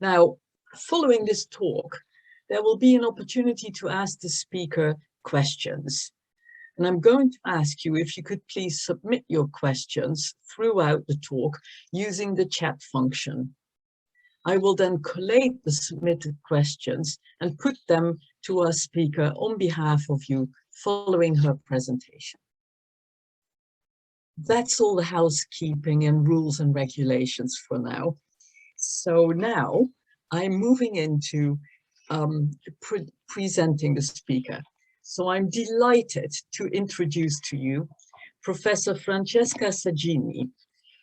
Now, following this talk, there will be an opportunity to ask the speaker questions. And I'm going to ask you if you could please submit your questions throughout the talk using the chat function. I will then collate the submitted questions and put them to our speaker on behalf of you following her presentation. That's all the housekeeping and rules and regulations for now. So now I'm moving into presenting the speaker. So I'm delighted to introduce to you Professor Francesca Saggini,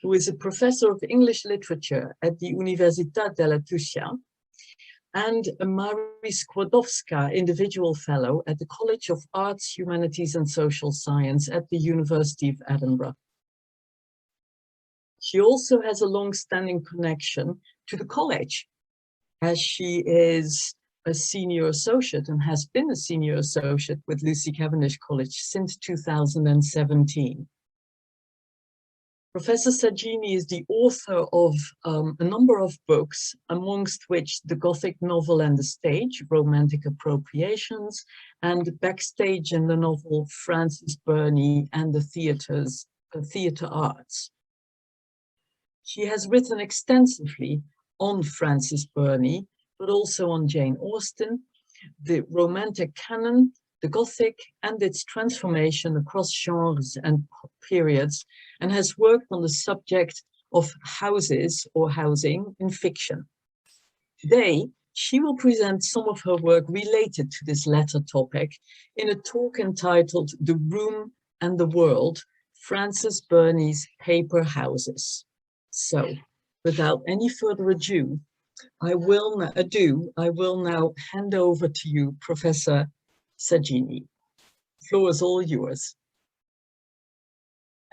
who is a professor of English literature at the Università della Tuscia and a Marie Skłodowska individual fellow at the College of Arts, Humanities and Social Science at the University of Edinburgh. She also has a long-standing connection to the college, as she is a senior associate and has been a senior associate with Lucy Cavendish College since 2017. Professor Saggini is the author of a number of books, amongst which The Gothic Novel and the Stage, Romantic Appropriations, and Backstage in the novel Frances Burney and the Theatre Arts. She has written extensively on Frances Burney, but also on Jane Austen, the Romantic canon, the Gothic, and its transformation across genres and periods, and has worked on the subject of houses or housing in fiction. Today, she will present some of her work related to this latter topic in a talk entitled The Room and the World, Frances Burney's Paper Houses. So, without any further ado, I will now hand over to you, Professor Saggini. The floor is all yours.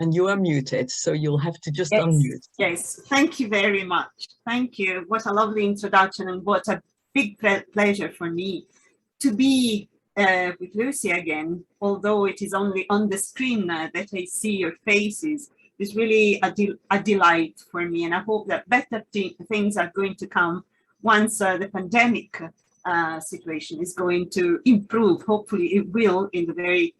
And you are muted, so you'll have to just unmute. Yes, thank you very much. Thank you. What a lovely introduction, and what a big pleasure for me to be with Lucy again, although it is only on the screen that I see your faces. It's really a delight for me, and I hope that better things are going to come once the pandemic situation is going to improve. Hopefully it will in the very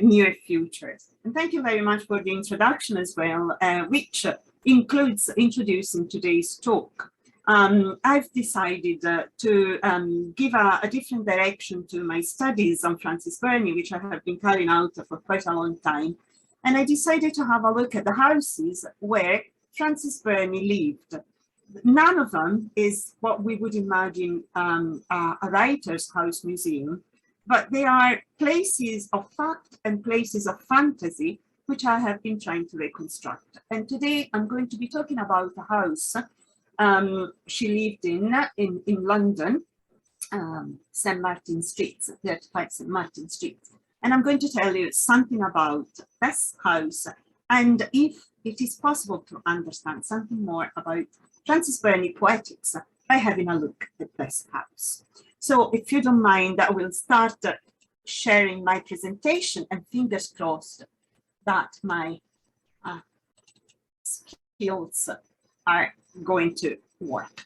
near future. And thank you very much for the introduction as well, which includes introducing today's talk. I've decided to give a different direction to my studies on Frances Burney, which I have been carrying out for quite a long time. And I decided to have a look at the houses where Frances Burney lived. None of them is what we would imagine a writer's house museum, but they are places of fact and places of fantasy, which I have been trying to reconstruct. And today I'm going to be talking about a house she lived in London, St. Martin Street, 35 St. Martin Street. And I'm going to tell you something about this house, and if it is possible to understand something more about Frances Burney poetics by having a look at this house. So if you don't mind, I will start sharing my presentation, and fingers crossed that my skills are going to work.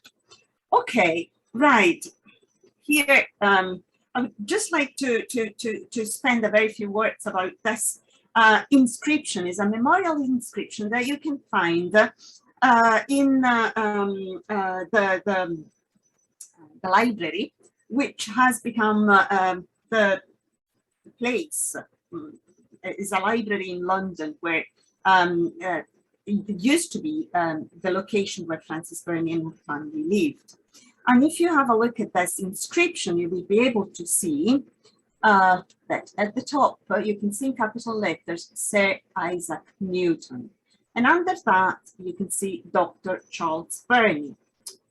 Okay, right. Here, I would just like to spend a very few words about this inscription. Is a memorial inscription that you can find in the library, which has become the place, is a library in London where it used to be the location where Frances Burney and her family lived. And if you have a look at this inscription, you will be able to see that at the top, you can see in capital letters, Sir Isaac Newton. And under that, you can see Dr. Charles Burney.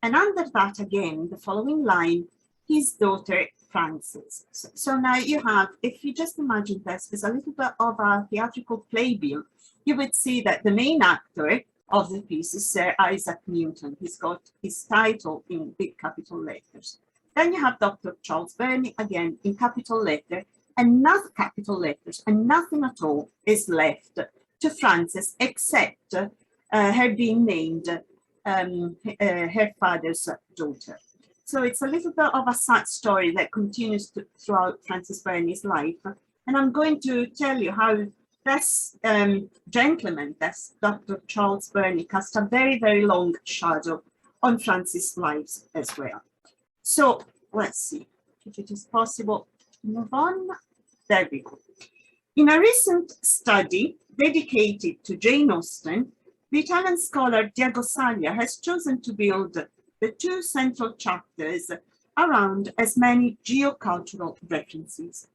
And under that, again, the following line, his daughter, Frances. So now you have, if you just imagine this as a little bit of a theatrical playbill, you would see that the main actor of the piece is Sir Isaac Newton. He's got his title in big capital letters. Then you have Dr. Charles Burney, again in capital letter, and not capital letters, and nothing at all is left to Frances except her being named her father's daughter. So it's a little bit of a sad story that continues throughout Frances Burney's life. And I'm going to tell you how this gentleman, this Dr. Charles Burney, cast a very, very long shadow on Frances' lives as well. So let's see if it is possible to move on. There we go. In a recent study dedicated to Jane Austen, the Italian scholar Diego Saglia has chosen to build the two central chapters around as many geocultural references.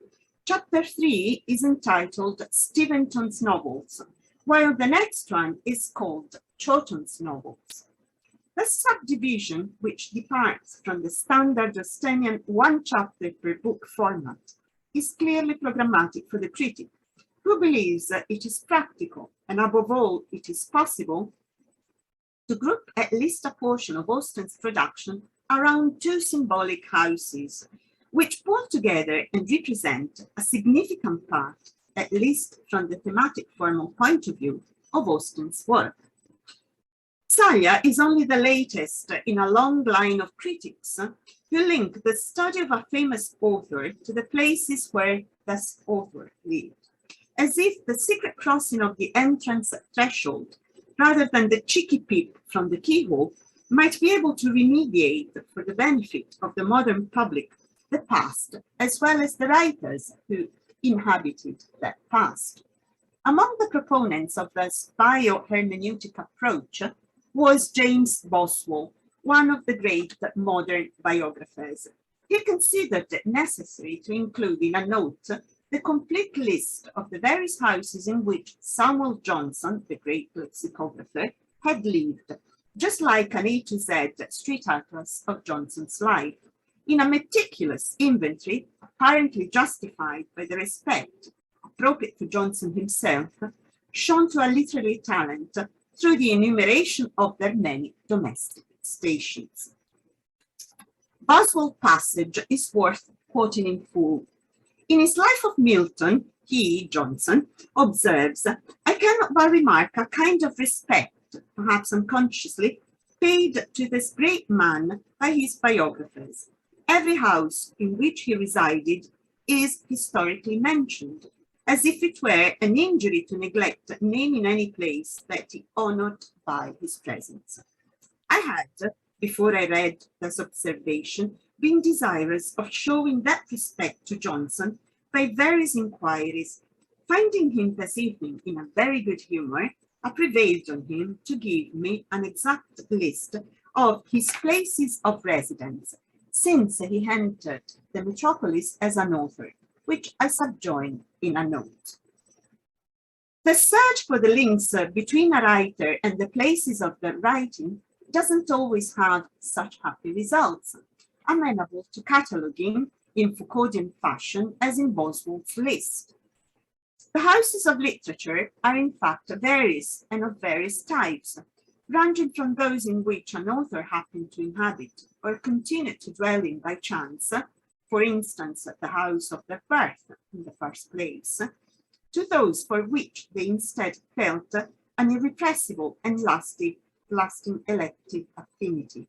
Chapter 3 is entitled Steventon's Novels, while the next one is called Chawton's Novels. The subdivision, which departs from the standard Austenian one chapter per book format, is clearly programmatic for the critic, who believes that it is practical and above all it is possible to group at least a portion of Austen's production around two symbolic houses, which pull together and represent a significant part, at least from the thematic formal point of view, of Austen's work. Saglia is only the latest in a long line of critics who link the study of a famous author to the places where this author lived, as if the secret crossing of the entrance threshold, rather than the cheeky peep from the keyhole, might be able to remediate for the benefit of the modern public the past, as well as the writers who inhabited that past. Among the proponents of this bio-hermeneutic approach was James Boswell, one of the great modern biographers. He considered it necessary to include in a note the complete list of the various houses in which Samuel Johnson, the great lexicographer, had lived, just like an A to Z street atlas of Johnson's life, in a meticulous inventory apparently justified by the respect appropriate to Johnson himself, shown to a literary talent through the enumeration of their many domestic stations. Boswell's passage is worth quoting in full. In his Life of Milton, he, Johnson, observes, "I cannot but remark a kind of respect, perhaps unconsciously, paid to this great man by his biographers. Every house in which he resided is historically mentioned, as if it were an injury to neglect naming any place that he honored by his presence." I had, before I read this observation, been desirous of showing that respect to Johnson by various inquiries. Finding him this evening in a very good humour, I prevailed on him to give me an exact list of his places of residence since he entered the metropolis as an author, which I subjoin in a note. The search for the links between a writer and the places of their writing doesn't always have such happy results, amenable to cataloguing in Foucauldian fashion as in Boswell's list. The houses of literature are in fact various and of various types, ranging from those in which an author happened to inhabit or continued to dwell in by chance, for instance at the house of their birth in the first place, to those for which they instead felt an irrepressible and lasting elective affinity.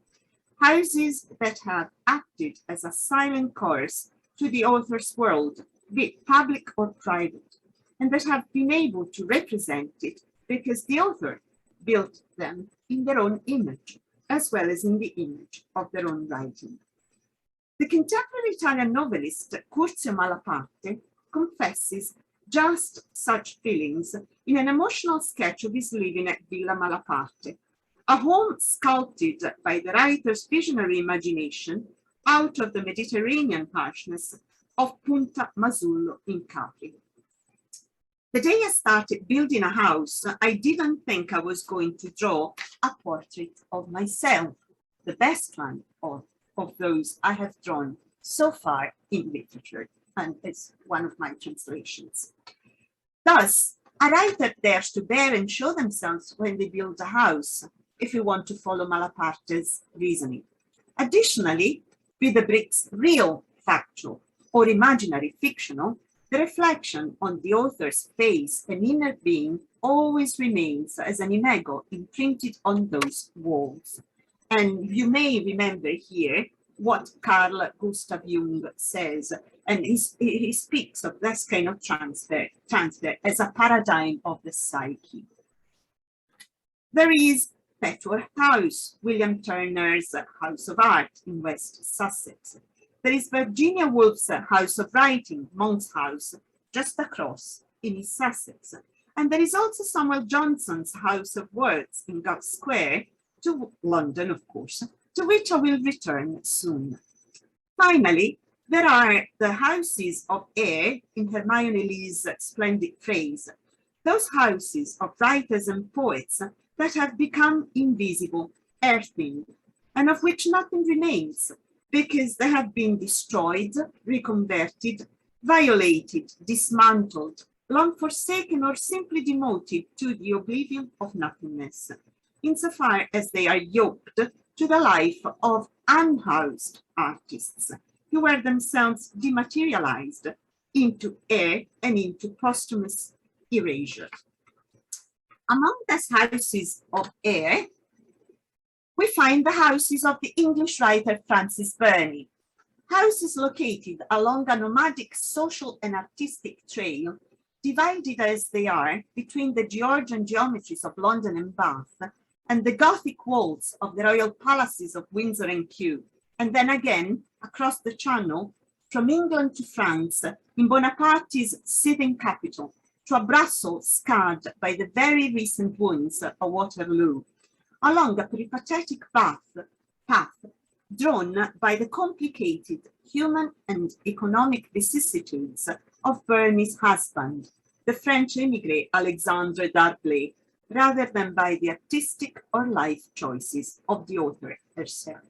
Houses that have acted as a silent chorus to the author's world, be it public or private, and that have been able to represent it because the author built them in their own image, as well as in the image of their own writing. The contemporary Italian novelist Curzio Malaparte confesses just such feelings in an emotional sketch of his living at Villa Malaparte, a home sculpted by the writer's visionary imagination out of the Mediterranean harshness of Punta Masullo in Capri. The day I started building a house, I didn't think I was going to draw a portrait of myself, the best one of those I have drawn so far in literature, and it's one of my translations. Thus, a writer dares to bear and show themselves when they build a house, if you want to follow Malaparte's reasoning. Additionally, be the bricks real, factual, or imaginary, fictional, the reflection on the author's face and inner being always remains as an imago imprinted on those walls. And you may remember here what Carl Gustav Jung says, and he speaks of this kind of transfer as a paradigm of the psyche. There is Petworth House, William Turner's House of Art in West Sussex. There is Virginia Woolf's House of Writing, Monk's House, just across in East Sussex. And there is also Samuel Johnson's House of Words in Galt Square, to London, of course, to which I will return soon. Finally, there are the houses of air, in Hermione Lee's splendid phrase, those houses of writers and poets that have become invisible, earthing, and of which nothing remains, because they have been destroyed, reconverted, violated, dismantled, long forsaken, or simply demoted to the oblivion of nothingness, insofar as they are yoked to the life of unhoused artists, who were themselves dematerialized into air and into posthumous erasure. Among these houses of air, we find the houses of the English writer Frances Burney, houses located along a nomadic social and artistic trail, divided as they are between the Georgian geometries of London and Bath and the Gothic walls of the royal palaces of Windsor and Kew, and then again across the Channel from England to France in Bonaparte's sitting capital, to a Brussels scarred by the very recent wounds of Waterloo, along a peripatetic path drawn by the complicated human and economic vicissitudes of Burney's husband, the French émigré Alexandre d'Arblay, rather than by the artistic or life choices of the author herself.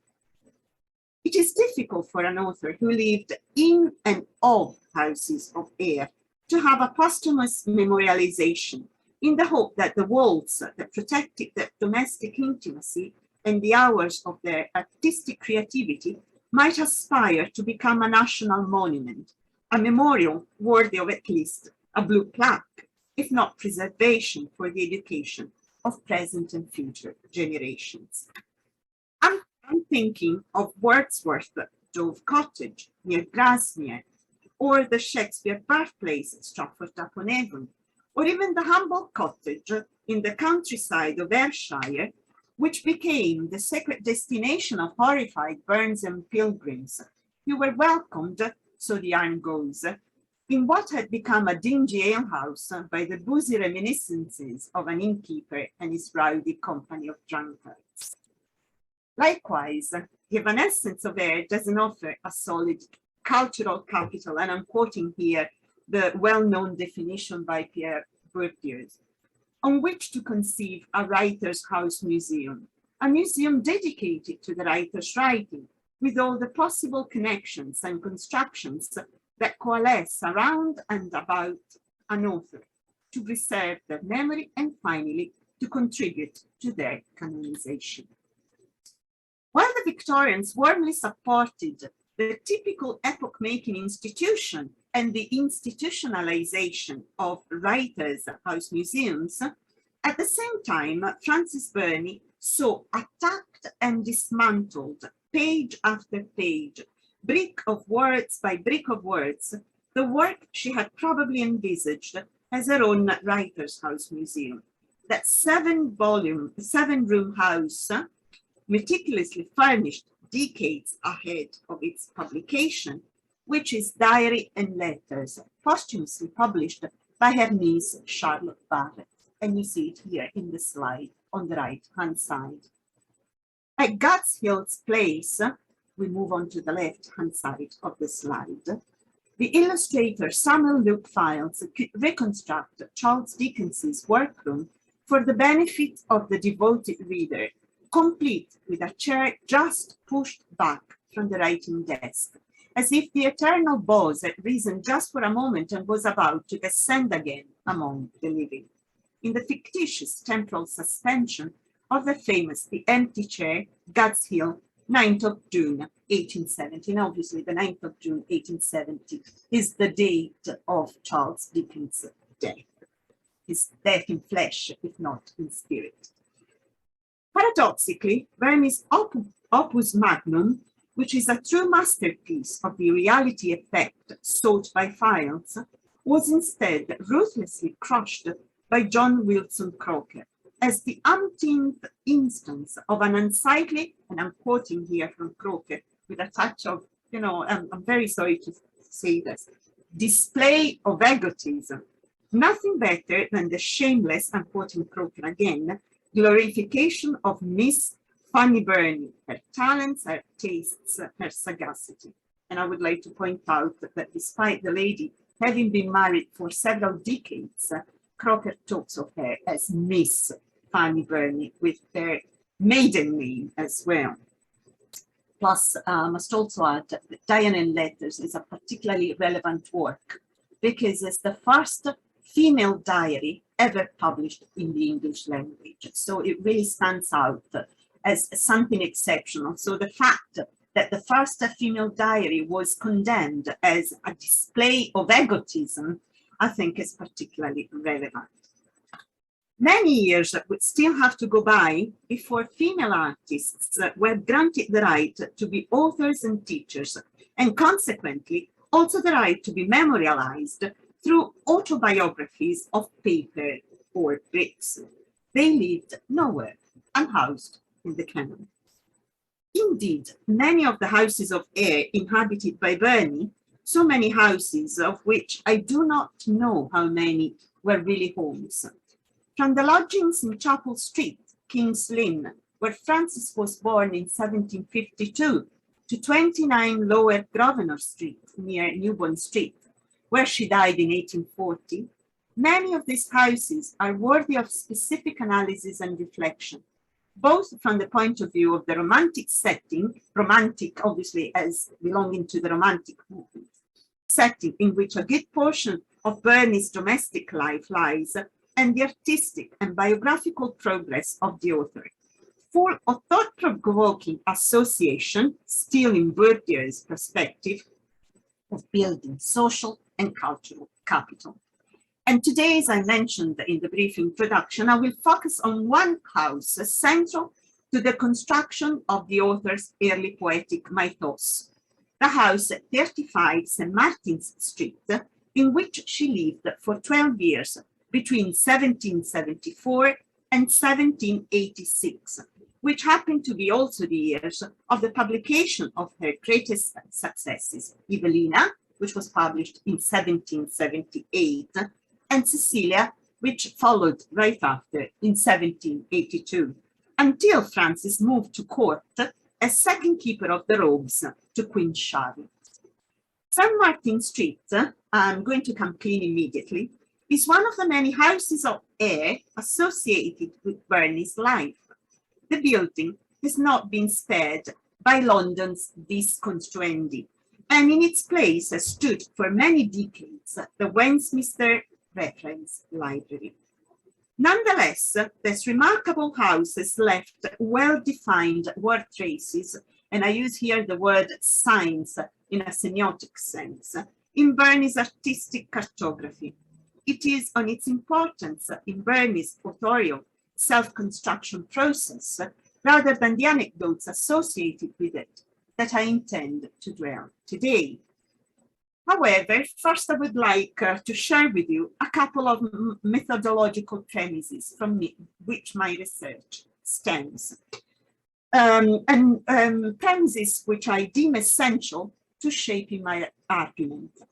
It is difficult for an author who lived in and of houses of air to have a posthumous memorialization, in the hope that the walls that protected their domestic intimacy and the hours of their artistic creativity might aspire to become a national monument, a memorial worthy of at least a blue plaque, if not preservation for the education of present and future generations. I'm thinking of Wordsworth's Dove Cottage near Grasmere, or the Shakespeare birthplace at Stratford-upon-Avon, or even the humble cottage in the countryside of Ayrshire, which became the sacred destination of horrified Burnside pilgrims, who were welcomed, so the yarn goes, in what had become a dingy alehouse by the boozy reminiscences of an innkeeper and his rowdy company of drunkards. Likewise, the evanescence of air doesn't offer a solid cultural capital, and I'm quoting here the well-known definition by Pierre Bourdieu, on which to conceive a writer's house museum, a museum dedicated to the writer's writing, with all the possible connections and constructions that coalesce around and about an author, to preserve their memory and finally to contribute to their canonization. While the Victorians warmly supported the typical epoch-making institution and the institutionalization of writers' house museums, at the same time, Frances Burney saw attacked and dismantled, page after page, brick of words by brick of words, the work she had probably envisaged as her own writer's house museum. That seven-room house, meticulously furnished decades ahead of its publication, which is Diary and Letters, posthumously published by her niece Charlotte Barrett. And you see it here in the slide on the right-hand side. At Guts Hill's place, we move on to the left-hand side of the slide, the illustrator Samuel Luke Files could reconstruct Charles Dickens's workroom for the benefit of the devoted reader, complete with a chair just pushed back from the writing desk, as if the eternal boss had risen just for a moment and was about to descend again among the living. In the fictitious temporal suspension of the famous The Empty Chair, Guts Hill 9th of June, 1870. And obviously the 9th of June, 1870 is the date of Charles Dickens' death. His death in flesh, if not in spirit. Paradoxically, Burney's opus magnum, which is a true masterpiece of the reality effect sought by Files, was instead ruthlessly crushed by John Wilson Croker as the umpteenth instance of an unsightly, and I'm quoting here from Croker with a touch of, you know, I'm very sorry to say this, display of egotism. Nothing better than the shameless, I'm quoting Croker again, glorification of Miss Fanny Burney, her talents, her tastes, her sagacity. And I would like to point out that despite the lady having been married for several decades, Croker talks of her as Miss Fanny Burney with their maiden name as well. Plus, I must also add that Diary and Letters is a particularly relevant work because it's the first female diary ever published in the English language. So it really stands out as something exceptional. So the fact that the first female diary was condemned as a display of egotism, I think is particularly relevant. Many years would still have to go by before female artists were granted the right to be authors and teachers, and consequently also the right to be memorialized through autobiographies of paper or bricks. They lived nowhere, unhoused in the canon. Indeed, many of the houses of air inhabited by Burney, so many houses of which I do not know how many were really homes. From the lodgings in Chapel Street, King's Lynn, where Frances was born in 1752, to 29 Lower Grosvenor Street, near Newbourne Street, where she died in 1840, many of these houses are worthy of specific analysis and reflection, both from the point of view of the romantic setting, romantic obviously as belonging to the Romantic movement, setting in which a good portion of Burney's domestic life lies, and the artistic and biographical progress of the author, full of thought-provoking association, still in Bourdieu's perspective, of building social and cultural capital. And today, as I mentioned in the brief introduction, I will focus on one house central to the construction of the author's early poetic mythos, the house at 35 St. Martin's Street, in which she lived for 12 years, between 1774 and 1786, which happened to be also the years of the publication of her greatest successes, Evelina, which was published in 1778, and Cecilia, which followed right after in 1782, until Frances moved to court as second keeper of the robes to Queen Charlotte. St. Martin Street, I'm going to come clean immediately, is one of the many houses of air associated with Burney's life. The building has not been spared by London's vis construendi, and in its place has stood for many decades the Westminster Reference Library. Nonetheless, this remarkable house has left well-defined word traces, and I use here the word signs in a semiotic sense, in Burney's artistic cartography. It is on its importance in Burney's authorial self-construction process, rather than the anecdotes associated with it, that I intend to dwell today. However, first I would like to share with you a couple of methodological premises from which my research stems, and premises which I deem essential to shaping my argument.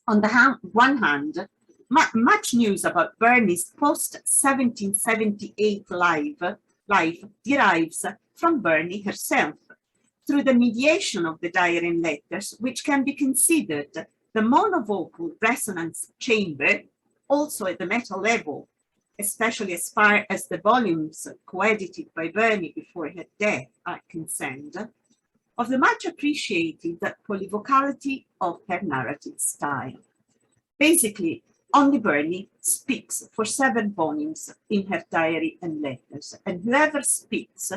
On the one hand, much news about Burney's post-1778 life derives from Burney herself, through the mediation of the Diary and Letters, which can be considered the monovocal resonance chamber, also at the meta level, especially as far as the volumes co-edited by Burney before her death are concerned, of the much appreciated polyvocality of her narrative style. Basically, only Burney speaks for 7 volumes in her Diary and Letters, and whoever speaks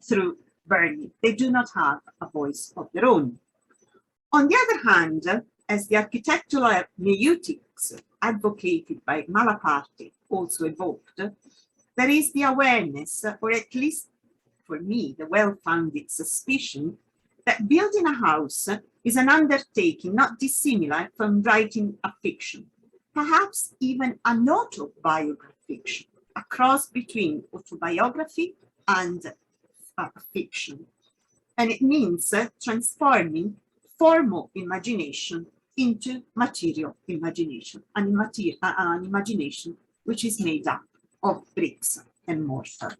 through Burney. They do not have a voice of their own. On the other hand, as the architectural meutics advocated by Malaparte also evoked, there is the awareness, or at least for me, the well-founded suspicion, that building a house is an undertaking not dissimilar from writing a fiction, perhaps even an autobiographical fiction, a cross between autobiography and fiction. And it means transforming formal imagination into material imagination, an imagination which is made up of bricks and mortar.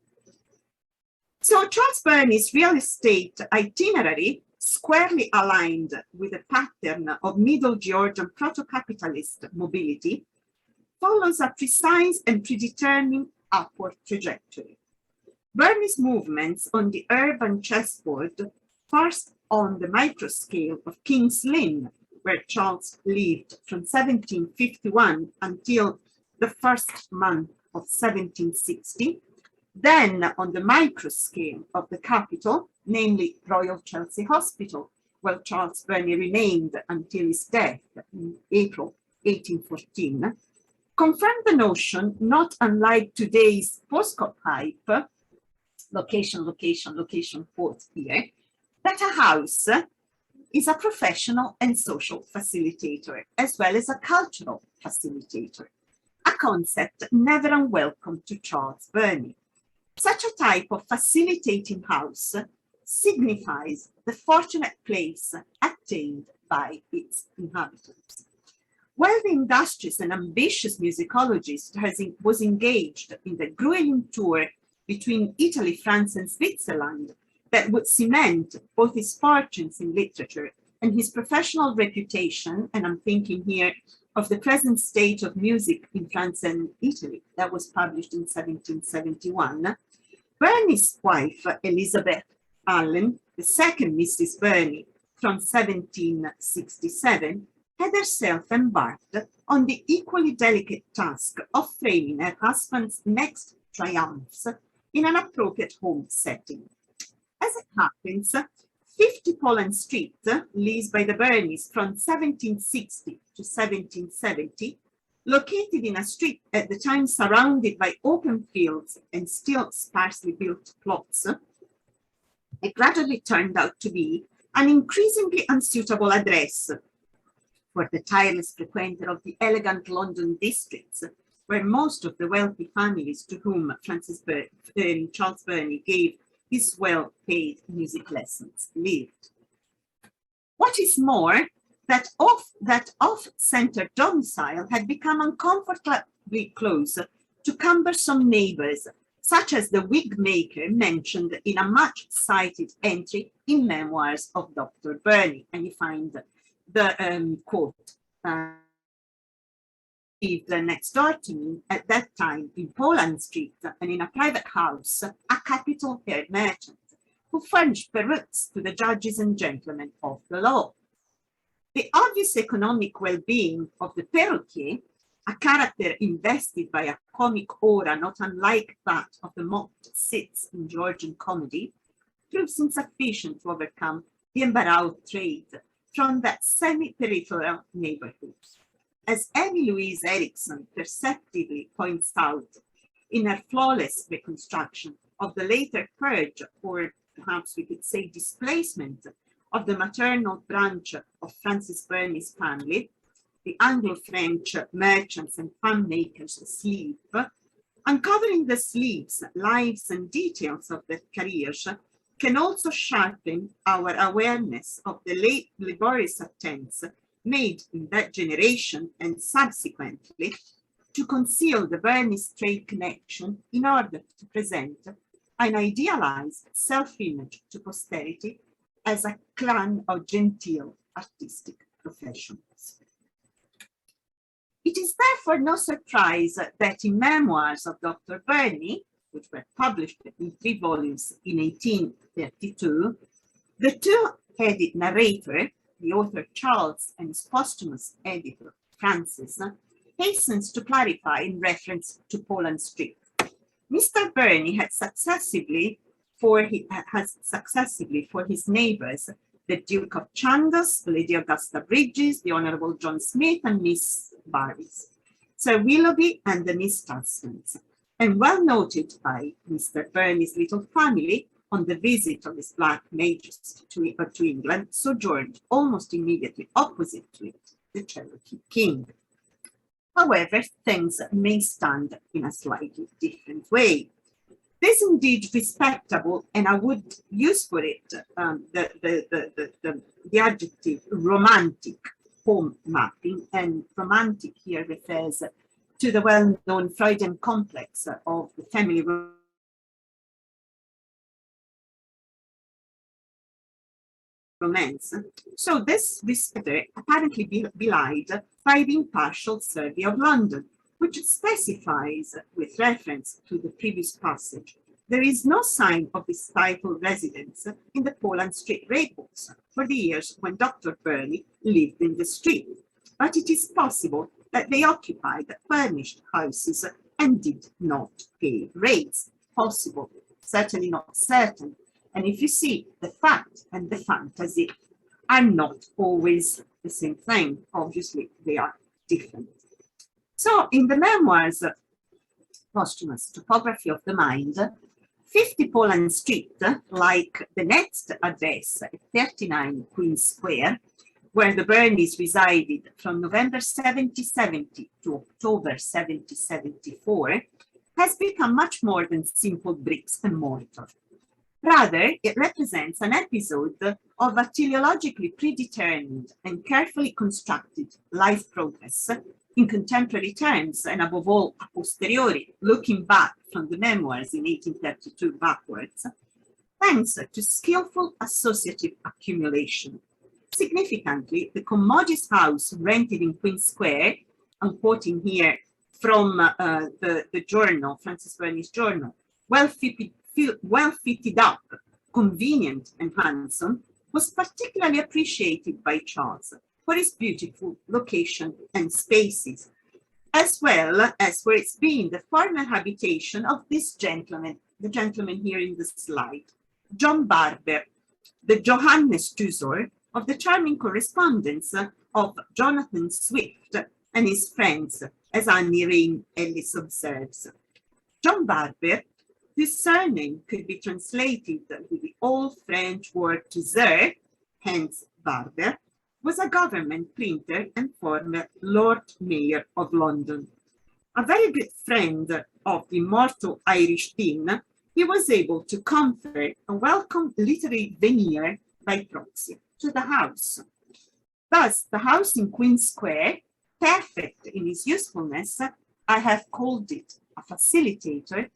So Charles Burney's real estate itinerary, squarely aligned with a pattern of Middle Georgian proto-capitalist mobility, follows a precise and predetermined upward trajectory. Burney's movements on the urban chessboard, first on the microscale of King's Lynn, where Charles lived from 1751 until the first month of 1760, then on the microscale of the capital, namely Royal Chelsea Hospital, where Charles Burney remained until his death in April 1814, confirmed the notion, not unlike today's postcode hype, location, location, location, quote here, that a house is a professional and social facilitator, as well as a cultural facilitator, a concept never unwelcome to Charles Burney. Such a type of facilitating house signifies the fortunate place attained by its inhabitants. While the industrious and ambitious musicologist was engaged in the grueling tour between Italy, France, and Switzerland that would cement both his fortunes in literature and his professional reputation, and I'm thinking here of the present state of music in France and Italy that was published in 1771, Burney's wife, Elizabeth Allen, the second Mrs. Burney from 1767, had herself embarked on the equally delicate task of framing her husband's next triumphs in an appropriate home setting. As it happens, 50 Poland Street, leased by the Burneys from 1760 to 1770, located in a street at the time surrounded by open fields and still sparsely built plots, it gradually turned out to be an increasingly unsuitable address for the tireless frequenter of the elegant London districts, where most of the wealthy families to whom Charles Burney gave his well-paid music lessons lived. What is more, that off-center domicile had become uncomfortably close to cumbersome neighbors, such as the wig maker mentioned in a much-cited entry in Memoirs of Dr. Burney. And you find the quote, lived next door to me at that time in Poland Street and in a private house, a capital hair merchant who furnished perukes to the judges and gentlemen of the law. The obvious economic well-being of the perruquier, a character invested by a comic aura not unlike that of the mocked cits in Georgian comedy, proves insufficient to overcome the embarrassed trade from that semi-peripheral neighborhood. As Emmy Louise Erickson perceptively points out in her flawless reconstruction of the later purge, or perhaps we could say displacement, of the maternal branch of Frances Burney's family, the Anglo-French merchants and fan makers sleep, uncovering the sleeves, lives, and details of their careers can also sharpen our awareness of the late laborious attempts made in that generation and subsequently to conceal the Burney's trade connection in order to present an idealized self-image to posterity as a clan of genteel artistic professionals. It is therefore no surprise that in Memoirs of Dr. Burney, which were published in 3 volumes in 1832, the two-headed narrator, the author Charles and his posthumous editor Frances, hastens to clarify in reference to Poland Street. Mr. Burney had successively has successively for his neighbours the Duke of Chandos, Lady Augusta Bridges, the Honourable John Smith, and Miss Barris, Sir Willoughby, and the Miss Tustons, and well noted by Mr. Burney's little family on the visit of his Black Majesty to England, sojourned almost immediately opposite to it, the Cherokee King. However, things may stand in a slightly different way. This indeed respectable, and I would use for it the adjective romantic home mapping, and romantic here refers to the well-known Freudian complex of the family romance. So this respecter apparently belied by the impartial survey of London, which specifies, with reference to the previous passage, there is no sign of this titled residence in the Poland Street reports for the years when Dr. Burney lived in the street, but it is possible that they occupied furnished houses and did not pay rates. Possible, certainly not certain. And if you see, the fact and the fantasy are not always the same thing. Obviously, they are different. So in the memoirs, Posthumous Topography of the Mind, 50 Poland Street, like the next address at 39 Queen Square, where the Burneys resided from November 1770 to October 1774, has become much more than simple bricks and mortar. Rather, it represents an episode of a teleologically predetermined and carefully constructed life progress in contemporary terms, and above all, a posteriori, looking back from the memoirs in 1832 backwards, thanks to skillful associative accumulation. Significantly, the commodious house rented in Queen Square, I'm quoting here from the journal, Frances Burney's journal, well fitted up, convenient and handsome, was particularly appreciated by Charles for its beautiful location and spaces, as well as for its being the former habitation of this gentleman, the gentleman here in the slide, John Barber, the Johannes Tusor of the charming correspondence of Jonathan Swift and his friends, as Annie Rain Ellis observes. John Barber, whose surname could be translated with the old French word Tusser, hence Barber, was a government printer and former Lord Mayor of London. A very good friend of the immortal Irish Dean, he was able to confer a welcome literary veneer by proxy to the house. Thus, the house in Queen Square, perfect in its usefulness, I have called it a facilitator,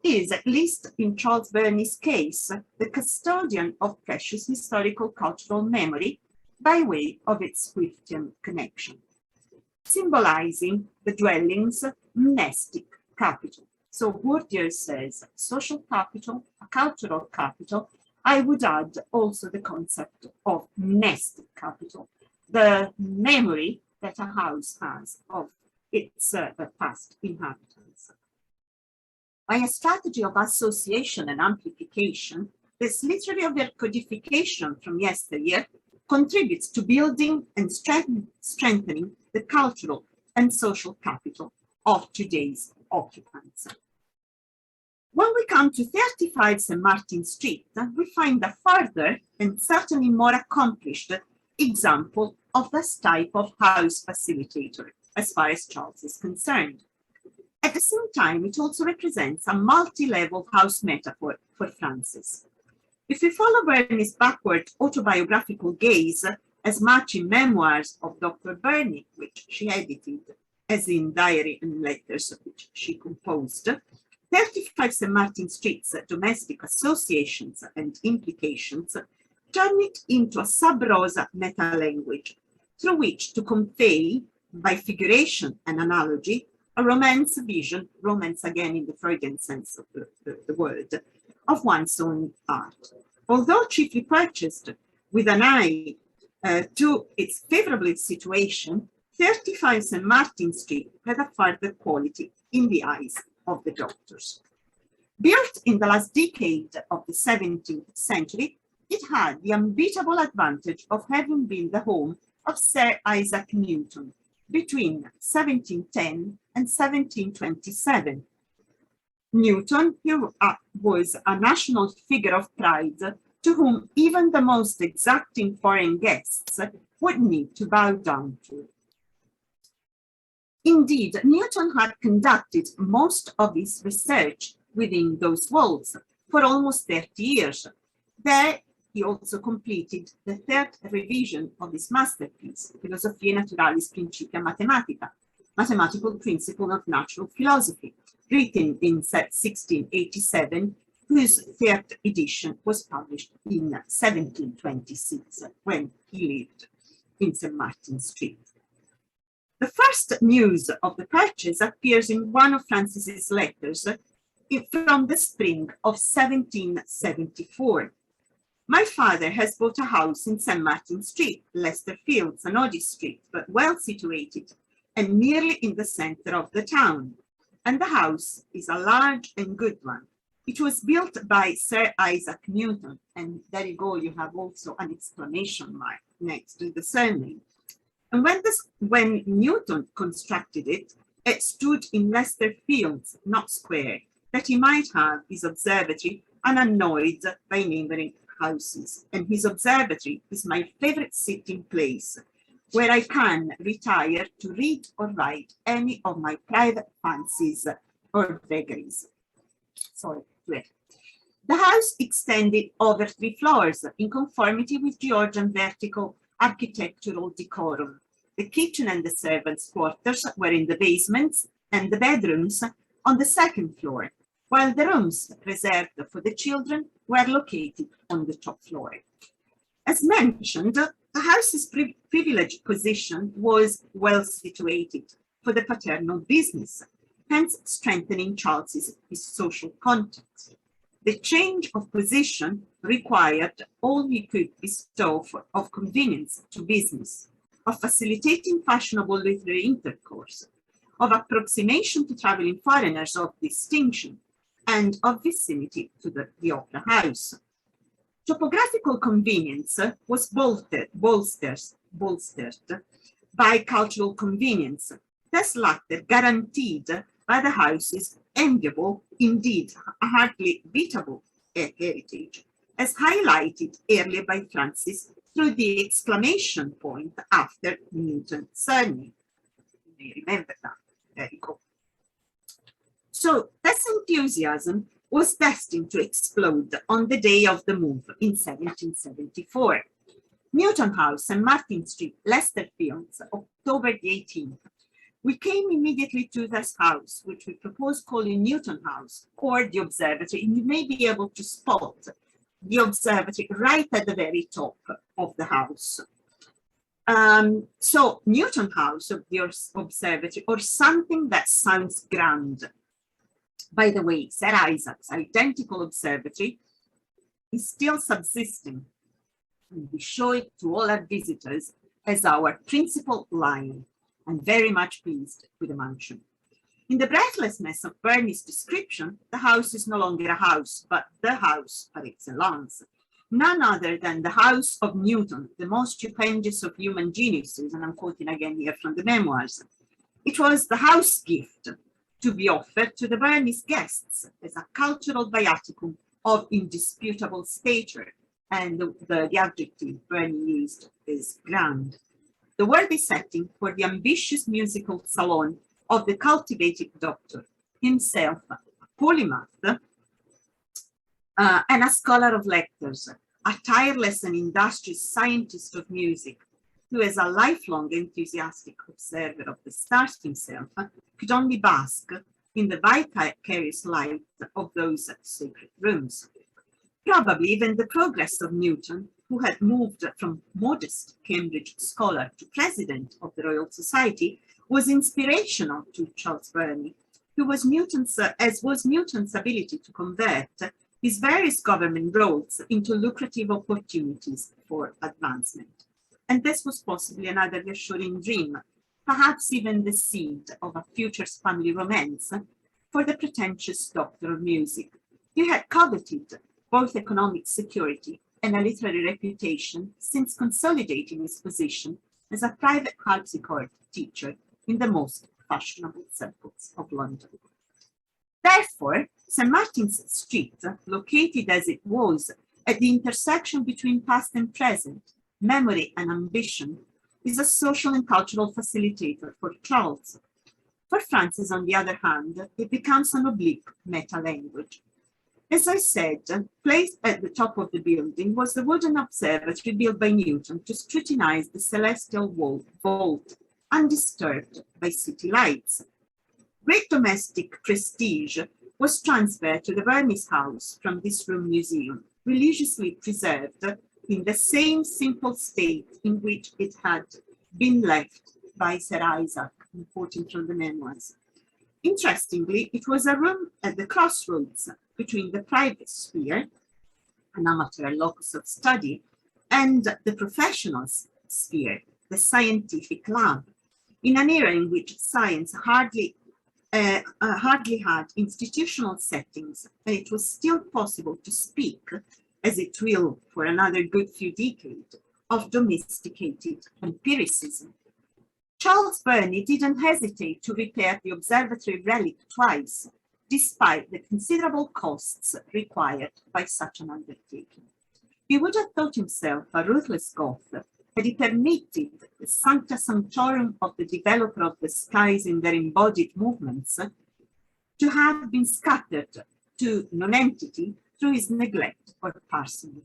is, at least in Charles Burney's case, the custodian of precious historical cultural memory by way of its Swiftian connection, symbolizing the dwelling's monastic capital. So Bourdieu says social capital, a cultural capital. I would add also the concept of monastic capital, the memory that a house has of its past inhabitants. By a strategy of association and amplification, this literary overcodification from yesteryear contributes to building and strengthening the cultural and social capital of today's occupants. When we come to 35 St. Martin Street, we find a further and certainly more accomplished example of this type of house facilitator, as far as Charles is concerned. At the same time, it also represents a multi-level house metaphor for Frances. If we follow Burney's backward autobiographical gaze, as much in memoirs of Dr. Burney, which she edited, as in diary and letters which she composed, 35 St. Martin Street's domestic associations and implications turn it into a sub-rosa meta-language, through which to convey, by figuration and analogy, a romance vision, romance again in the Freudian sense of the word, of one's own art. Although chiefly purchased with an eye to its favorable situation, 35 St. Martin Street had a further quality in the eyes of the doctors. Built in the last decade of the 17th century, it had the unbeatable advantage of having been the home of Sir Isaac Newton between 1710 and 1727. Newton, who was a national figure of pride to whom even the most exacting foreign guests would need to bow down to. Indeed, Newton had conducted most of his research within those walls for almost 30 years. There, he also completed the third revision of his masterpiece, Philosophiae Naturalis Principia Mathematica, Mathematical Principle of Natural Philosophy, written in 1687, whose third edition was published in 1726, when he lived in St. Martin's Street. The first news of the purchase appears in one of Frances's letters from the spring of 1774. My father has bought a house in St. Martin's Street, Leicester Fields, an odd street, but well situated and nearly in the center of the town. And the house is a large and good one. It was built by Sir Isaac Newton, and there you go, you have also an exclamation mark next to the surname. And when Newton constructed it, it stood in Leicester Fields, not square, that he might have his observatory unannoyed by neighboring houses. And his observatory is my favorite sitting place, where I can retire to read or write any of my private fancies or vagaries. Sorry, where? The house extended over 3 floors in conformity with Georgian vertical architectural decorum. The kitchen and the servants' quarters were in the basements and the bedrooms on the 2nd floor, while the rooms reserved for the children were located on the top floor. As mentioned, the house's privileged position was well situated for the paternal business, hence strengthening Charles's social contacts. The change of position required all he could bestow of convenience to business, of facilitating fashionable literary intercourse, of approximation to traveling foreigners of distinction, and of vicinity to the opera house. Topographical convenience was bolstered by cultural convenience, this latter guaranteed by the house's enviable, indeed hardly beatable heritage, as highlighted earlier by Frances through the exclamation point after Newton's surname. You may remember that. There you go. So this enthusiasm was destined to explode on the day of the move in 1774. Newton House, St. Martin Street, Leicester Fields, October the 18th. We came immediately to this house, which we propose calling Newton House or the observatory, and you may be able to spot the observatory right at the very top of the house. So Newton House of the observatory, or something that sounds grand. By the way, Sir Isaac's identical observatory is still subsisting, and we show it to all our visitors as our principal line. I'm very much pleased with the mansion. In the breathlessness of Burney's description, the house is no longer a house, but the house par excellence. None other than the house of Newton, the most stupendous of human geniuses, and I'm quoting again here from the memoirs. It was the house gift to be offered to the Burney's guests as a cultural viaticum of indisputable stature, and the adjective Burney used is grand. The worthy setting for the ambitious musical salon of the cultivated doctor, himself a polymath and a scholar of letters, a tireless and industrious scientist of music, who as a lifelong enthusiastic observer of the stars himself, could only bask in the vicarious light of those sacred rooms. Probably even the progress of Newton, who had moved from modest Cambridge scholar to president of the Royal Society, was inspirational to Charles Burney, who was Newton's ability to convert his various government roles into lucrative opportunities for advancement. And this was possibly another reassuring dream, perhaps even the seed of a future family romance for the pretentious doctor of music, He had coveted both economic security and a literary reputation since consolidating his position as a private harpsichord teacher in the most fashionable circles of London. Therefore, St. Martin's Street, located as it was at the intersection between past and present, memory and ambition, is a social and cultural facilitator for Charles. For Frances, on the other hand, it becomes an oblique meta-language. As I said, placed at the top of the building was the wooden observatory built by Newton to scrutinize the celestial vault, undisturbed by city lights. Great domestic prestige was transferred to the Burney's house from this room museum, religiously preserved in the same simple state in which it had been left by Sir Isaac, quoting from the memoirs. Interestingly, it was a room at the crossroads between the private sphere, an amateur locus of study, and the professional sphere, the scientific lab, in an era in which science hardly had institutional settings, and it was still possible to speak, as it will for another good few decades, of domesticated empiricism. Charles Burney didn't hesitate to repair the observatory relic twice, despite the considerable costs required by such an undertaking. He would have thought himself a ruthless Goth had he permitted the sancta sanctorum of the developer of the skies in their embodied movements to have been scattered to nonentity through his neglect or parsimony.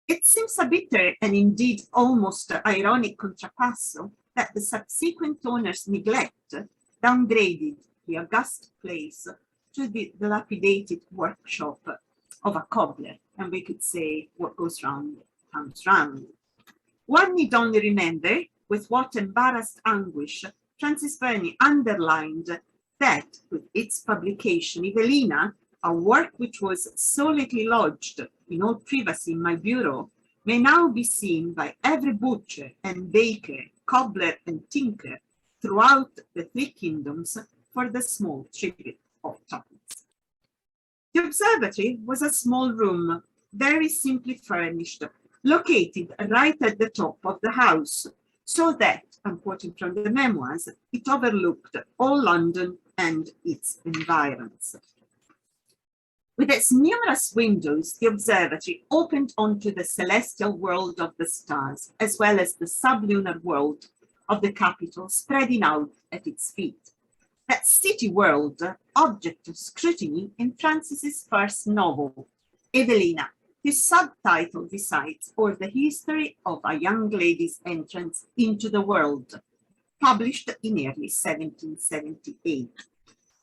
It seems a bitter and indeed almost ironic contrapasso that the subsequent owner's neglect downgraded the august place to the dilapidated workshop of a cobbler, and we could say what goes round comes round. One need only remember with what embarrassed anguish Frances Burney underlined that with its publication, Evelina, a work which was solidly lodged in all privacy in my bureau, may now be seen by every butcher and baker, cobbler and tinker throughout the three kingdoms for the small tribute of tuppence. The observatory was a small room, very simply furnished, located right at the top of the house, so that, I'm quoting from the memoirs, it overlooked all London and its environs. With its numerous windows, the observatory opened onto the celestial world of the stars, as well as the sublunar world of the capital spreading out at its feet. That city world, object of scrutiny in Frances's first novel, Evelina, whose subtitle recites "Or the History of a Young Lady's Entrance into the World," published in early 1778,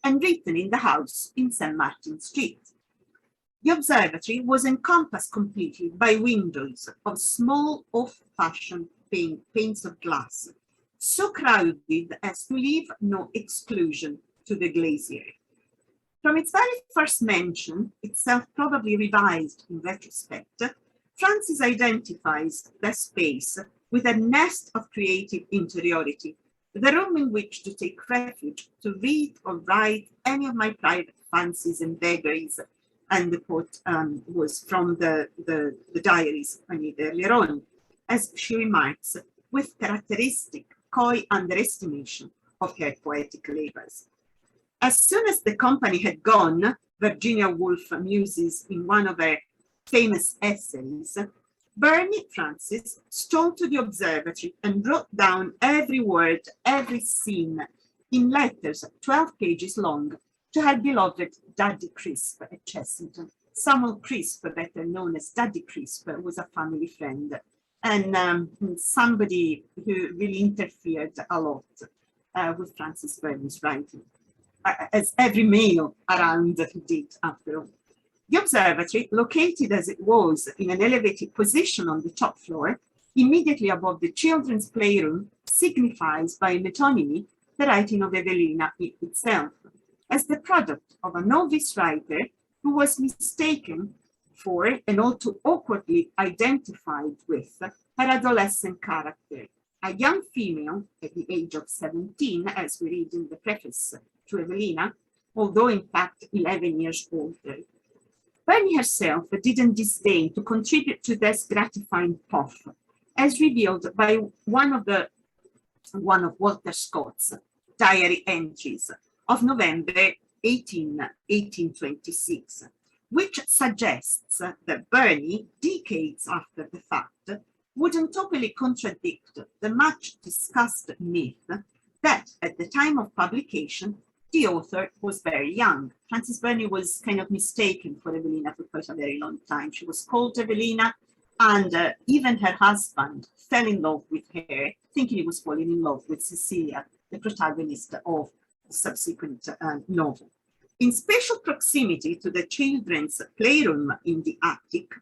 and written in the house in St. Martin's Street. The observatory was encompassed completely by windows of small off-fashioned panes of glass, so crowded as to leave no exclusion to the glazier. From its very first mention, itself probably revised in retrospect, Frances identifies the space with a nest of creative interiority, the room in which to take refuge to read or write any of my private fancies and vagaries. And the quote was from the diaries I made earlier on, as she remarks, with characteristic coy underestimation of her poetic labors. As soon as the company had gone, Virginia Woolf muses in one of her famous essays, Burney Frances stole to the observatory and wrote down every word, every scene, in letters 12 pages long, to her beloved Daddy Crisp at Chessington. Samuel Crisp, better known as Daddy Crisp, was a family friend and somebody who really interfered a lot with Frances Burney's writing, as every male around did after all. The observatory, located as it was in an elevated position on the top floor, immediately above the children's playroom, signifies by metonymy the writing of Evelina itself, as the product of a novice writer who was mistaken for and all too awkwardly identified with her adolescent character, a young female at the age of 17, as we read in the preface to Evelina, although in fact 11 years older. Burney herself didn't disdain to contribute to this gratifying puff, as revealed by one of Walter Scott's diary entries of November 1826, which suggests that Burney, decades after the fact, wouldn't totally contradict the much discussed myth that at the time of publication, the author was very young. Frances Burney was kind of mistaken for Evelina for quite a very long time. She was called Evelina, and even her husband fell in love with her, thinking he was falling in love with Cecilia, the protagonist of the subsequent novel. In spatial proximity to the children's playroom in the attic,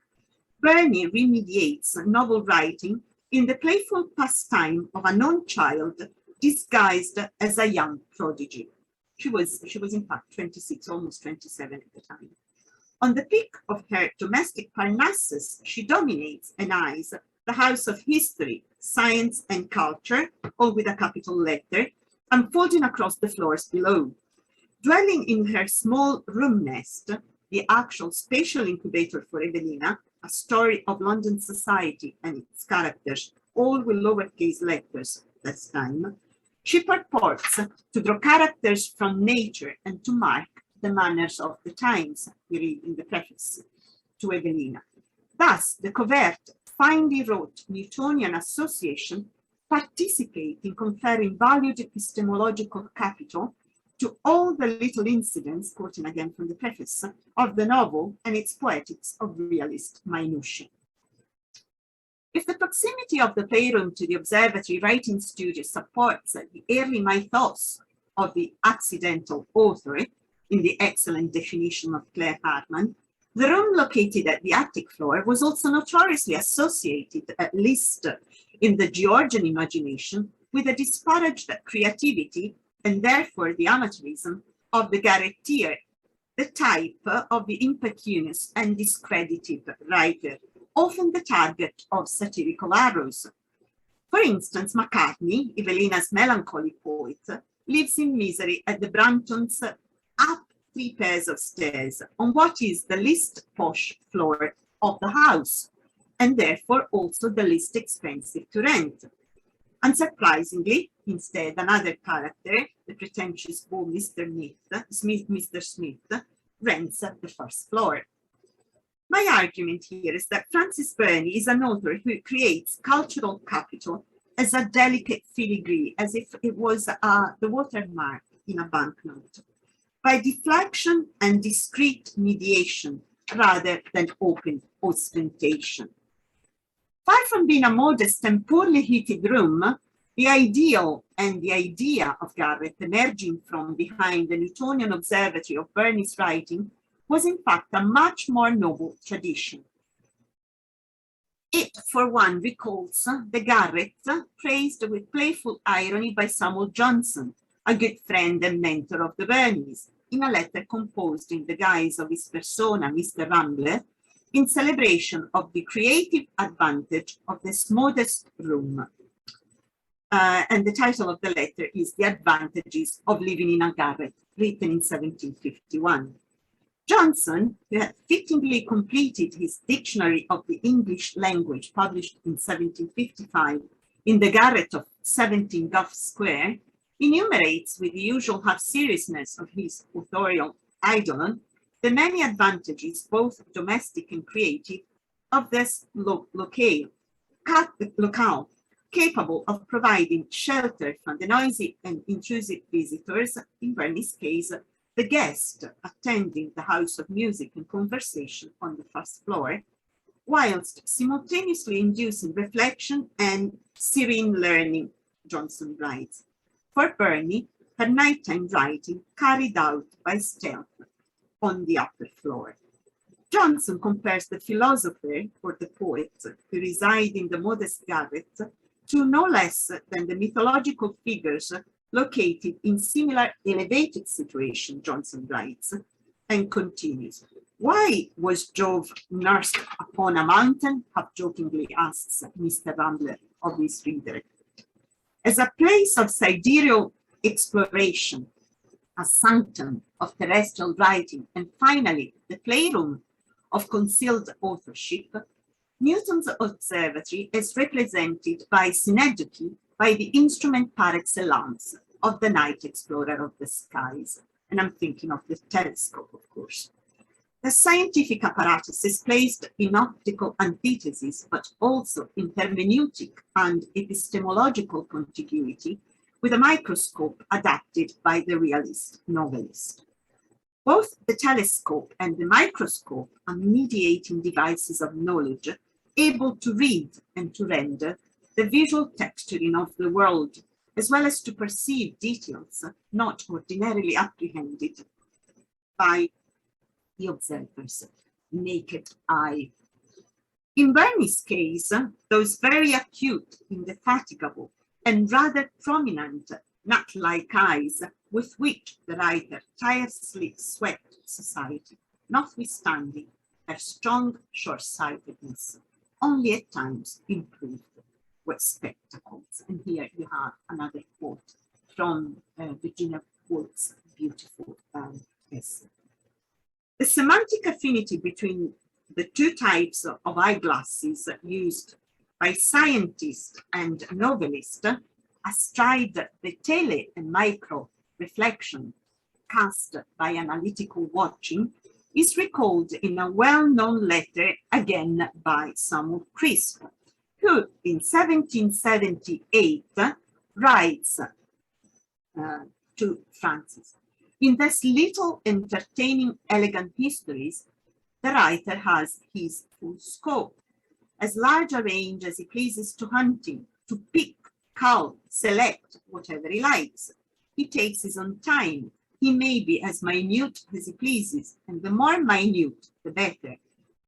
Burney remediates novel writing in the playful pastime of a non-child disguised as a young prodigy. She was in fact 26, almost 27 at the time. On the peak of her domestic Parnassus, she dominates and eyes the house of history, science, and culture, all with a capital letter, unfolding across the floors below. Dwelling in her small room nest, the actual spatial incubator for Evelina, a story of London society and its characters, all with lowercase letters this time, she purports to draw characters from nature and to mark the manners of the times, we read in the preface to Evelina. Thus, the covert, finely wrote Newtonian association participate in conferring valued epistemological capital to all the little incidents, quoting again from the preface, of the novel and its poetics of realist minutiae. If the proximity of the playroom to the observatory writing studio supports the early mythos of the accidental author, in the excellent definition of Claire Harman, the room located at the attic floor was also notoriously associated, at least in the Georgian imagination, with a disparaged creativity and therefore the amateurism of the garretteer, the type of the impecunious and discredited writer, often the target of satirical arrows. For instance, Macartney, Evelina's melancholy poet, lives in misery at the Brantons' up 3 pairs of stairs on what is the least posh floor of the house, and therefore also the least expensive to rent. Unsurprisingly, instead, another character, the pretentious beau Mr. Smith, rents the first floor. My argument here is that Frances Burney is an author who creates cultural capital as a delicate filigree, as if it was the watermark in a banknote, by deflection and discreet mediation rather than open ostentation. Far from being a modest and poorly heated room, the ideal and the idea of Garrett emerging from behind the Newtonian observatory of Burney's writing was in fact a much more noble tradition. It, for one, recalls the Garrett praised with playful irony by Samuel Johnson, a good friend and mentor of the Burneys, in a letter composed in the guise of his persona, Mr. Rambler, in celebration of the creative advantage of this modest room. And the title of the letter is The Advantages of Living in a Garret, written in 1751. Johnson, who had fittingly completed his Dictionary of the English Language, published in 1755 in the garret of 17 Gough Square, enumerates with the usual half-seriousness of his authorial eidolon the many advantages, both domestic and creative, of this locale, capable of providing shelter from the noisy and intrusive visitors, in Burney's case, the guest attending the house of music and conversation on the first floor, whilst simultaneously inducing reflection and serene learning, Johnson writes. For Burney, her nighttime writing carried out by stealth on the upper floor. Johnson compares the philosopher or the poet who reside in the modest garret to no less than the mythological figures located in similar elevated situation, Johnson writes, and continues. Why was Jove nursed upon a mountain? Half-jokingly asks Mr. Rambler of his reader. As a place of sidereal exploration, a sanctum of terrestrial writing, and finally the playroom of concealed authorship, Newton's observatory is represented by synecdoche by the instrument par excellence of the night explorer of the skies. And I'm thinking of the telescope, of course. The scientific apparatus is placed in optical antithesis, but also in hermeneutic and epistemological contiguity with a microscope adapted by the realist novelist. Both the telescope and the microscope are mediating devices of knowledge, able to read and to render the visual texturing of the world, as well as to perceive details not ordinarily apprehended by the observer's naked eye. In Burney's case, those very acute, indefatigable, and rather prominent nut-like eyes with which the writer tirelessly swept society, notwithstanding her strong short-sightedness, only at times improved with spectacles. And here you have another quote from Virginia Woolf's beautiful essay. The semantic affinity between the two types of eyeglasses used by scientists and novelists astride the tele and micro reflection cast by analytical watching is recalled in a well-known letter again by Samuel Crisp, who in 1778 writes to Frances, "In these little entertaining elegant histories, the writer has his full scope, as large a range as he pleases to hunting, to pick, cull, select whatever he likes. He takes his own time. He may be as minute as he pleases, and the more minute, the better,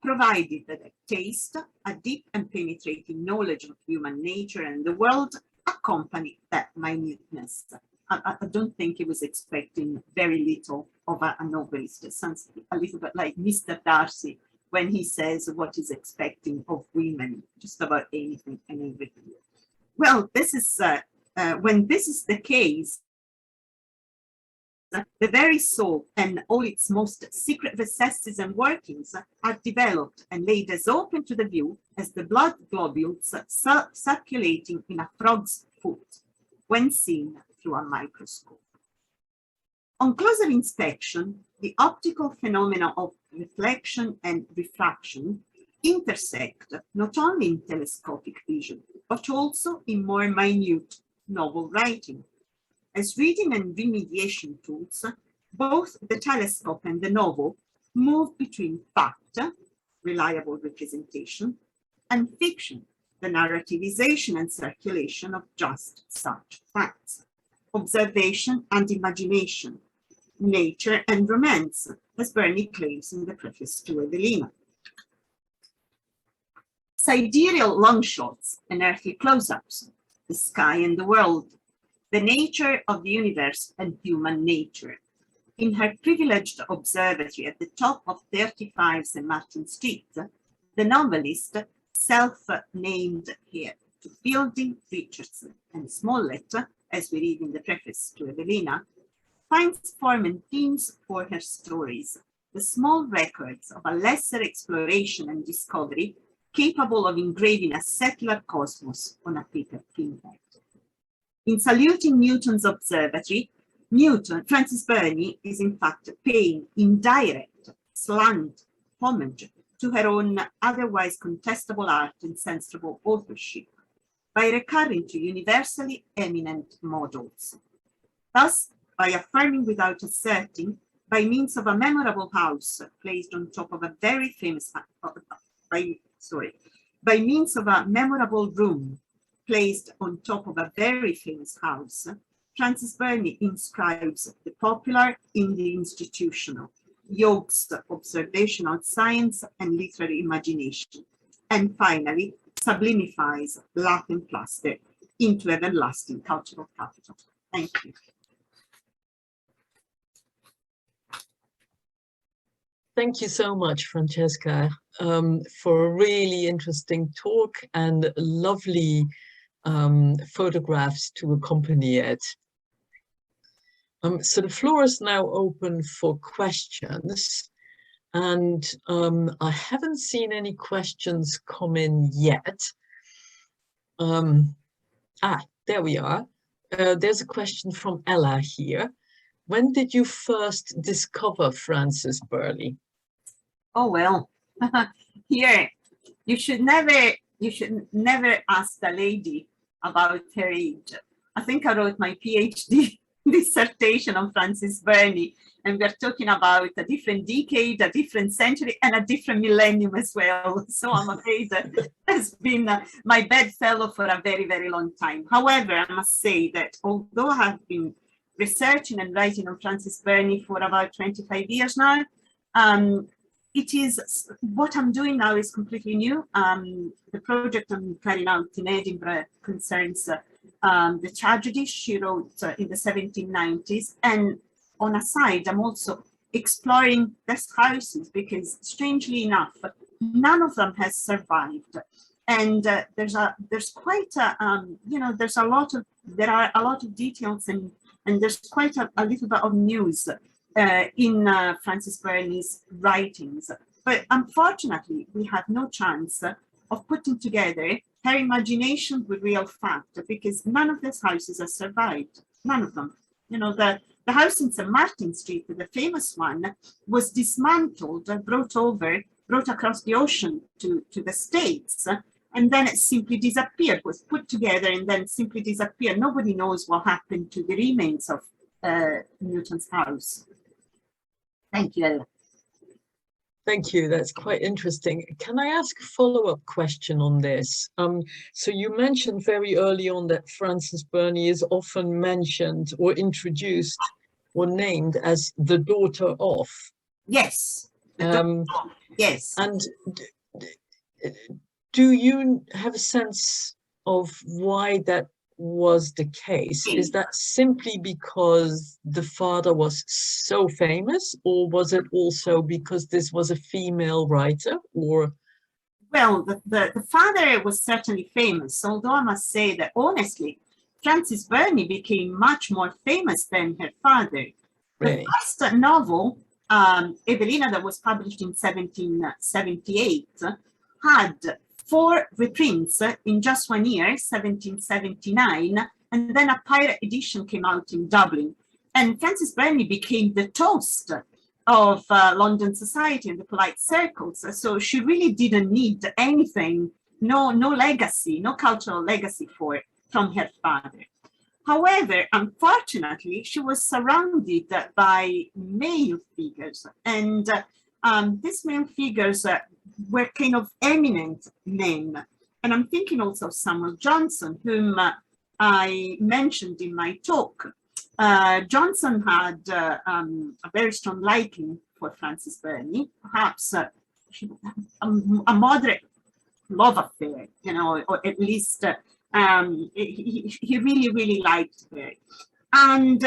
provided that a taste, a deep and penetrating knowledge of human nature and the world accompany that minuteness." I don't think he was expecting very little of a novelist. It sounds a little bit like Mr. Darcy when he says what he's expecting of women, just about anything and everything. Well, this is when this is the case, the very soul and all its most secret recesses and workings are developed and laid as open to the view as the blood globules circulating in a frog's foot when seen through a microscope. On closer inspection, the optical phenomena of reflection and refraction intersect not only in telescopic vision, but also in more minute novel writing. As reading and remediation tools, both the telescope and the novel move between fact, reliable representation, and fiction, the narrativization and circulation of just such facts, observation and imagination, nature and romance, as Burney claims in the preface to Evelina. Sidereal long shots and earthly close-ups, the sky and the world, the nature of the universe and human nature. In her privileged observatory at the top of 35 St. Martin Street, the novelist, self-named here to Fielding, Richardson, and Smollett, as we read in the preface to Evelina, finds form and themes for her stories, the small records of a lesser exploration and discovery capable of engraving a settler cosmos on a paper pinhead. In saluting Newton's observatory, Frances Burney is in fact paying indirect, slant homage to her own otherwise contestable art and sensible authorship by recurring to universally eminent models. Thus, by affirming without asserting, by means of a memorable house placed on top of a very famous, by means of a memorable room placed on top of a very famous house, Frances Burney inscribes the popular in the institutional, yokes observational science and literary imagination, and finally sublimifies Latin plaster into everlasting cultural capital. Thank you. Thank you so much, Francesca, for a really interesting talk and lovely photographs to accompany it. So the floor is now open for questions. And I haven't seen any questions come in yet. There we are. There's a question from Ella here. When did you first discover Frances Burney? Oh, well, here, you should never ask a lady about her age. I think I wrote my PhD dissertation on Frances Burney, and we're talking about a different decade, a different century, and a different millennium as well. So I'm afraid that has been my bedfellow for a very, very long time. However, I must say that although I have been researching and writing on Frances Burney for about 25 years now, it is what I'm doing now is completely new. The project I'm carrying out in Edinburgh concerns the tragedy she wrote in the 1790s. And on a side, I'm also exploring guest houses because, strangely enough, none of them has survived. And there are a lot of details and there's quite a little bit of news in Frances Burney's writings. But unfortunately, we have no chance of putting together her imagination with real fact, because none of these houses have survived, none of them. You know, the house in St. Martin Street, the famous one, was dismantled, brought across the ocean to the States, and then it simply disappeared, was put together and then simply disappeared. Nobody knows what happened to the remains of Newton's house. Thank you, Ella. Thank you. That's quite interesting. Can I ask a follow-up question on this? So you mentioned very early on that Frances Burney is often mentioned or introduced or named as the daughter of. Yes. Yes. And do you have a sense of why that was the case? Is that simply because the father was so famous, or was it also because this was a female writer? Or well, the father was certainly famous, although I must say that honestly, Frances Burney became much more famous than her father. really? The first novel, Evelina, that was published in 1778, had 4 reprints in just 1 year, 1779, and then a pirate edition came out in Dublin. And Frances Burney became the toast of London society and the polite circles. So she really didn't need anything, no legacy, no cultural legacy from her father. However, unfortunately, she was surrounded by male figures, and these male figures were kind of eminent men. And I'm thinking also of Samuel Johnson, whom I mentioned in my talk. Johnson had a very strong liking for Frances Burney, perhaps a moderate love affair, you know, or at least he really, really liked her. And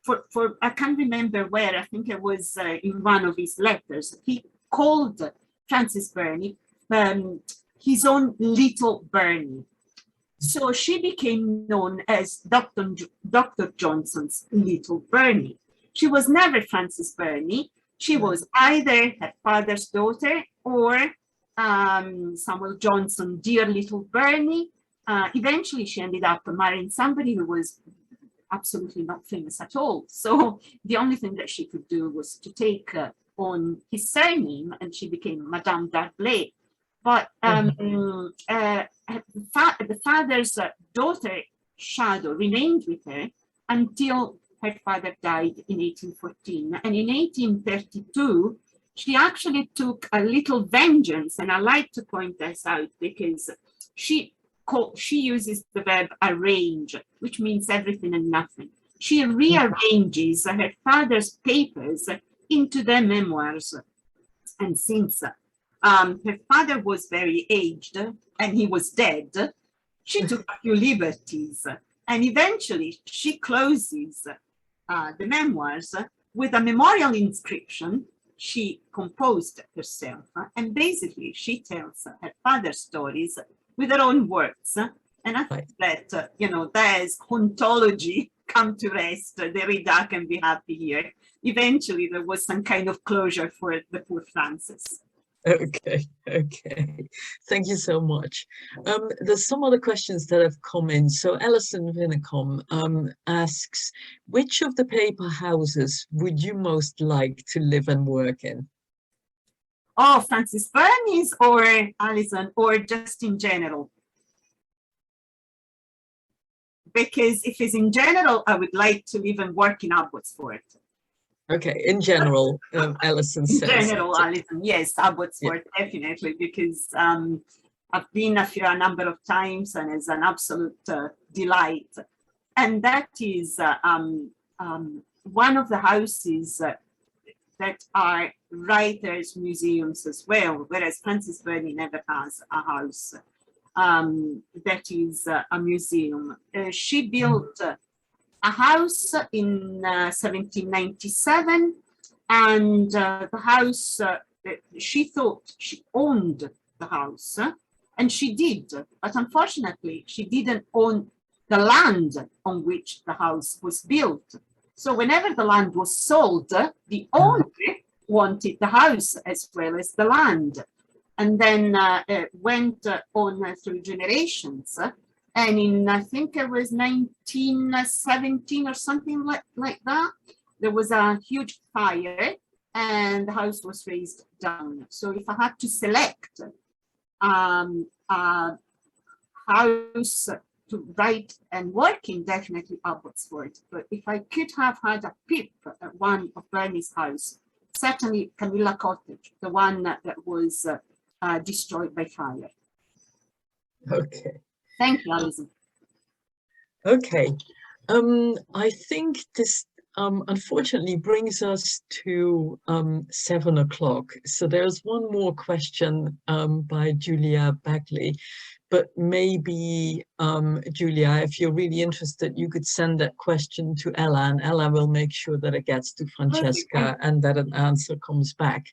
for I can't remember where, I think it was in one of his letters, he called Frances Burney his own little Burney. So she became known as Dr. Johnson's little Burney. She was never Frances Burney. She was either her father's daughter or Samuel Johnson, dear little Burney. Eventually, she ended up marrying somebody who was absolutely not famous at all. So the only thing that she could do was to take on his surname, and she became Madame d'Arblay. But the father's daughter shadow remained with her until her father died in 1814. And in 1832, she actually took a little vengeance. And I like to point this out because she uses the verb arrange, which means everything and nothing. She rearranges her father's papers into their memoirs. And since her father was very aged and he was dead, she took a few liberties. And eventually she closes the memoirs with a memorial inscription she composed herself. And basically she tells her father's stories with her own words. And I think that, you know, there's ontology come to rest. Derrida can be happy here. Eventually, there was some kind of closure for the poor Frances. Okay, okay. Thank you so much. There's some other questions that have come in. So Alison Vinicom asks, which of the paper houses would you most like to live and work in? Oh, Frances Burney's or Alison, or just in general? Because if it's in general, I would like to live and work in Abbotsford. Okay, in general, Alison says. In general, Alison, yes, Abbotsford, yeah. Definitely, because I've been a number of times and it's an absolute delight. And that is one of the houses that are writers' museums as well, whereas Frances Burney never has a house that is a museum. She built a house in 1797, and the house, she thought she owned the house, and she did, but unfortunately she didn't own the land on which the house was built. So whenever the land was sold, the owner wanted the house as well as the land, and then it went on through generations. And in, I think it was 1917 or something like that, there was a huge fire and the house was razed down. So if I had to select a house to write and work in, definitely Abbotsford. But if I could have had a peep at one of Burney's house, certainly Camilla Cottage, the one that was destroyed by fire. Okay. Thank you, Alison. Okay, I think this unfortunately brings us to 7 o'clock. So there's one more question by Julia Bagley, but maybe Julia, if you're really interested, you could send that question to Ella, and Ella will make sure that it gets to Francesca and that an answer comes back.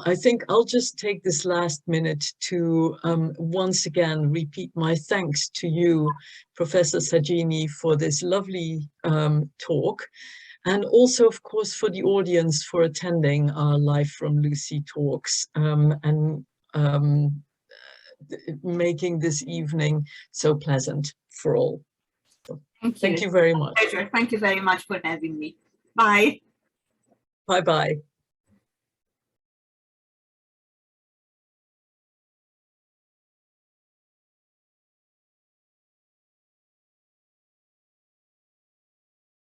I think I'll just take this last minute to once again repeat my thanks to you, Professor Saggini, for this lovely talk, and also, of course, for the audience for attending our Live from Lucy talks and making this evening so pleasant for all. So, thank you very much. Pleasure. Thank you very much for having me. Bye. Bye-bye.